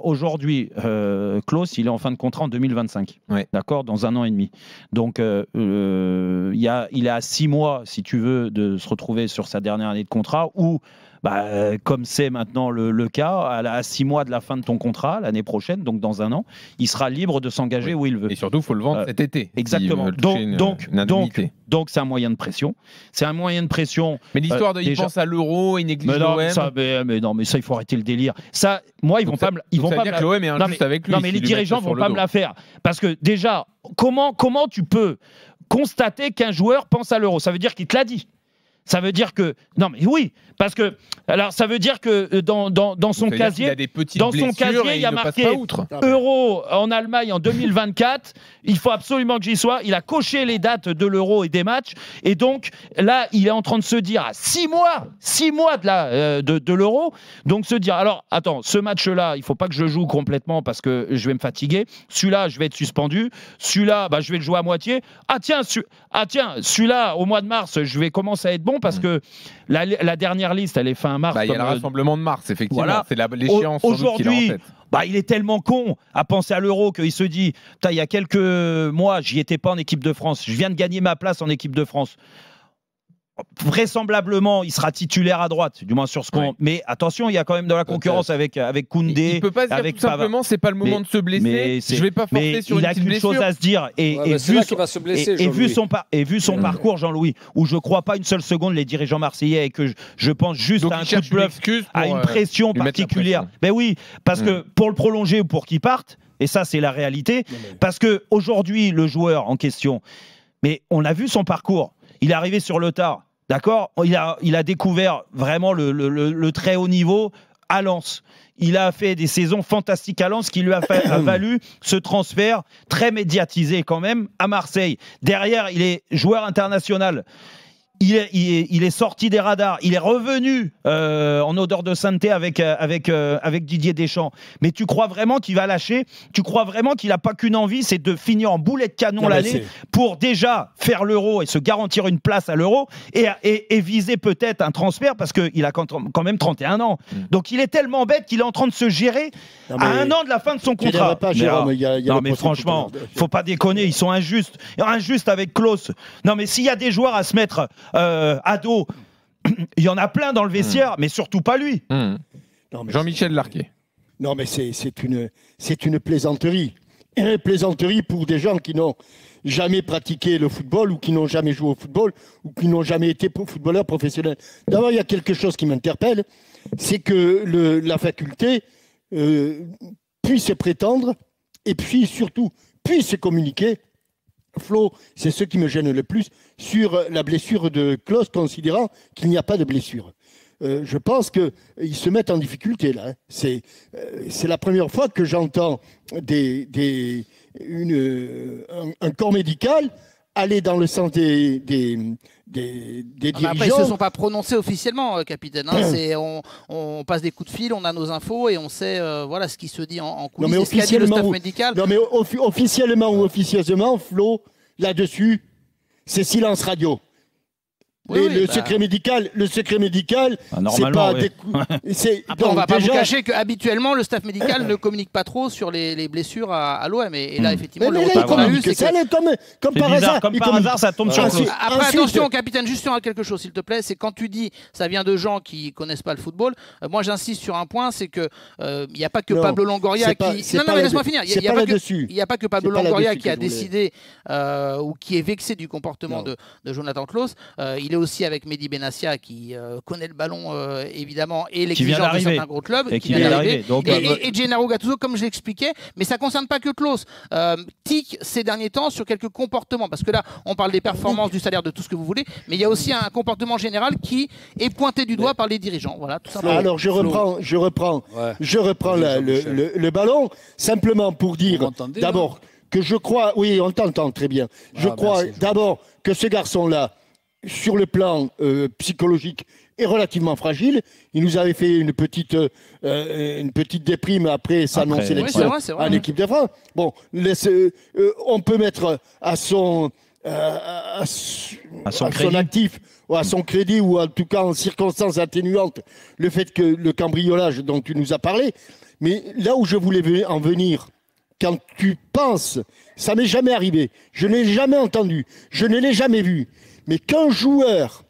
aujourd'hui, Klose, il est en fin de contrat en 2025. Ouais. D'accord, dans 1 an et demi. Donc, il est à 6 mois, si tu veux, de se retrouver sur sa dernière année de contrat, ou comme c'est maintenant le cas, à 6 mois de la fin de ton contrat, l'année prochaine, donc dans 1 an, il sera libre de s'engager où il veut. Et surtout, il faut le vendre cet été. Exactement. Donc, c'est un moyen de pression. C'est un moyen de pression. Mais l'histoire il pense à l'euro, il néglige l'OM. Mais ça, il faut arrêter le délire. Ça, moi, ils vont pas me dire que l'OM est injuste avec lui. Non, mais les dirigeants vont pas me la faire. Parce que déjà, comment tu peux constater qu'un joueur pense à l'euro? Ça veut dire qu'il te l'a dit. Ça veut dire que... Non, mais oui, parce que... Alors, ça veut dire que dans son casier, il y a marqué Euro en Allemagne en 2024. Il faut absolument que j'y sois. Il a coché les dates de l'Euro et des matchs. Et donc, là, il est en train de se dire, à 6 mois de l'Euro, donc se dire, alors, attends, ce match-là, il ne faut pas que je joue complètement parce que je vais me fatiguer. Celui-là, je vais être suspendu. Celui-là, je vais le jouer à moitié. Ah tiens, celui-là, au mois de mars, je vais commencer à être bon parce que la dernière liste, elle est fin mars. Il y a le rassemblement de mars, effectivement. Voilà. C'est l'échéance aujourd'hui. Il est tellement con à penser à l'euro qu'il se dit, il y a quelques mois, j'y étais pas en équipe de France. Je viens de gagner ma place en équipe de France. Vraisemblablement, il sera titulaire à droite, du moins sur ce qu'on. Mais attention, il y a quand même de la concurrence avec Koundé. Il peut pas se dire tout simplement, c'est pas le moment de se blesser. Je vais pas forcer sur une petite blessure. Il a qu'une chose à se dire. Et vu son parcours, Jean-Louis, où je crois pas une seule seconde les dirigeants marseillais et que je pense juste à un coup de bluff, à une pression particulière. Mais oui, parce que pour le prolonger ou pour qu'il parte, et ça c'est la réalité, parce que aujourd'hui le joueur en question, mais on a vu son parcours. Il est arrivé sur le tard, d'accord ? Il a découvert vraiment le très haut niveau à Lens. Il a fait des saisons fantastiques à Lens qui lui a valu ce transfert très médiatisé quand même à Marseille. Derrière, il est joueur international. Il est sorti des radars. Il est revenu en odeur de sainteté avec Didier Deschamps. Mais tu crois vraiment qu'il va lâcher? Tu crois vraiment qu'il n'a pas qu'une envie, c'est de finir en boulet de canon l'année pour déjà faire l'Euro et se garantir une place à l'Euro et viser peut-être un transfert parce qu'il a quand même 31 ans. Donc il est tellement bête qu'il est en train de se gérer à 1 an de la fin de son contrat. Mais franchement, faut pas déconner, ils sont injustes. Injustes avec Klose. Non mais s'il y a des joueurs à se mettre à dos, il y en a plein dans le vestiaire, mais surtout pas lui. Jean-Michel Larquet. Non, mais c'est une plaisanterie. Une plaisanterie pour des gens qui n'ont jamais pratiqué le football ou qui n'ont jamais joué au football ou qui n'ont jamais été footballeurs professionnels. D'abord, il y a quelque chose qui m'interpelle, c'est que la faculté puisse prétendre et puis surtout puisse communiquer. Flo, c'est ce qui me gêne le plus sur la blessure de Klose, considérant qu'il n'y a pas de blessure. Je pense qu'ils se mettent en difficulté là. C'est la première fois que j'entends un corps médical aller dans le sens des dirigeants. Après, ils ne se sont pas prononcés officiellement, capitaine. On passe des coups de fil, on a nos infos et on sait voilà, ce qui se dit en coulisses. Non, mais ce qu'a dit le staff médical. Non, mais officiellement ou officieusement, Flo, là-dessus, c'est silence radio. Le secret médical, c'est pas des coups. Après, on ne va pas vous cacher qu'habituellement, le staff médical ne communique pas trop sur les blessures à l'OM. Et là, effectivement, le retour qu'on a eu, c'est que... Comme par hasard, ça tombe sur Klose. Après, attention, capitaine, juste sur quelque chose, s'il te plaît. C'est quand tu dis ça vient de gens qui ne connaissent pas le football. Moi, j'insiste sur un point, c'est qu'il n'y a pas que Pablo Longoria qui... Non, mais laisse-moi finir. Il n'y a pas que Pablo Longoria qui a décidé ou qui est vexé du comportement de Jonathan Klose. Il est aussi avec Mehdi Benassia qui connaît le ballon évidemment et l'exigence de certains gros clubs qui vient d'arriver et Gennaro Gattuso comme je l'expliquais, mais ça ne concerne pas que Klose. Tic ces derniers temps sur quelques comportements, parce que là on parle des performances, du salaire, de tout ce que vous voulez, mais il y a aussi un comportement général qui est pointé du doigt par les dirigeants. Voilà, tout simplement. Alors je reprends le ballon simplement pour dire d'abord que je crois, oui on t'entend très bien, je crois d'abord que ce garçon-là sur le plan psychologique, est relativement fragile. Il nous avait fait une petite déprime après sa non-sélection en équipe de France. Bon, on peut mettre à son à son actif, ou à son crédit, ou en tout cas en circonstances atténuantes, le fait que le cambriolage dont tu nous as parlé. Mais là où je voulais en venir, quand tu penses, ça m'est jamais arrivé, je n'ai jamais entendu, je ne l'ai jamais vu, mais qu'un joueur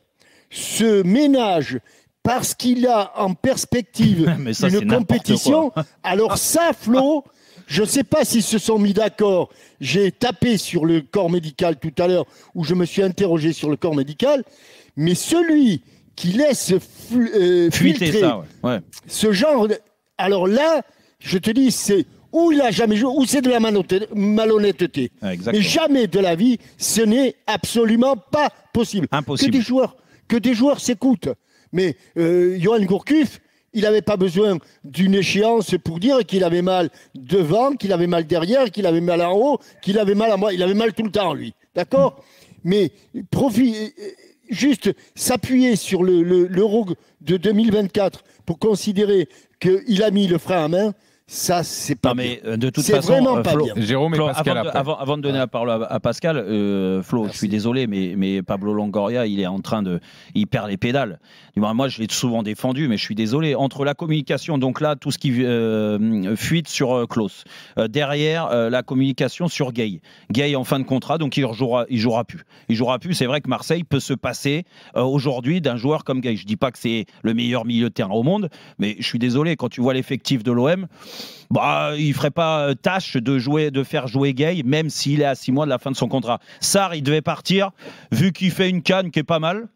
se ménage parce qu'il a en perspective une compétition, alors ça, Flo, je ne sais pas s'ils se sont mis d'accord. J'ai tapé sur le corps médical tout à l'heure, où je me suis interrogé sur le corps médical, mais celui qui laisse filtrer ça, ce genre... Alors là, je te dis, c'est où il a jamais joué, ou c'est de la malhonnêteté. Mais jamais de la vie, ce n'est absolument pas possible. Impossible. Que des joueurs s'écoutent. Mais Johan Gourcuff, il n'avait pas besoin d'une échéance pour dire qu'il avait mal devant, qu'il avait mal derrière, qu'il avait mal en haut, qu'il avait mal à moi. Il avait mal tout le temps, lui. D'accord ? Mais juste s'appuyer sur l'Euro de 2024 pour considérer qu'il a mis le frein à main, ça, c'est pas bien. Mais de toute façon, vraiment pas bien. Jérôme et Flo, Pascal avant de donner la parole à Pascal, Flo, je suis désolé, mais Pablo Longoria, il perd les pédales. Moi, je l'ai souvent défendu, mais je suis désolé. Entre la communication, donc là, tout ce qui fuite sur Klose. Derrière, la communication sur Gueye. Gueye en fin de contrat, donc il jouera plus. Il jouera plus. C'est vrai que Marseille peut se passer aujourd'hui d'un joueur comme Gueye. Je dis pas que c'est le meilleur milieu de terrain au monde, mais je suis désolé, quand tu vois l'effectif de l'OM, il ferait pas tâche de faire jouer Gueye, même s'il est à 6 mois de la fin de son contrat. Sarr, il devait partir, vu qu'il fait une canne qui est pas mal.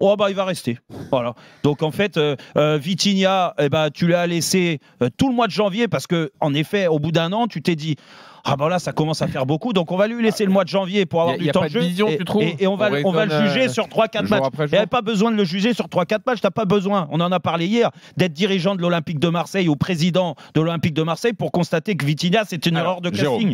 Il va rester. Voilà. Donc en fait, Vitinha, tu l'as laissé tout le mois de janvier parce que en effet, au bout d'un an, tu t'es dit là, ça commence à faire beaucoup. Donc on va lui laisser le mois de janvier pour avoir du temps de jeu. Et on va le juger sur 3-4 matchs. Il n'y avait pas besoin de le juger sur 3-4 matchs. T'as pas besoin. On en a parlé hier d'être dirigeant de l'Olympique de Marseille ou président de l'Olympique de Marseille pour constater que Vitinha, c'est une erreur de casting.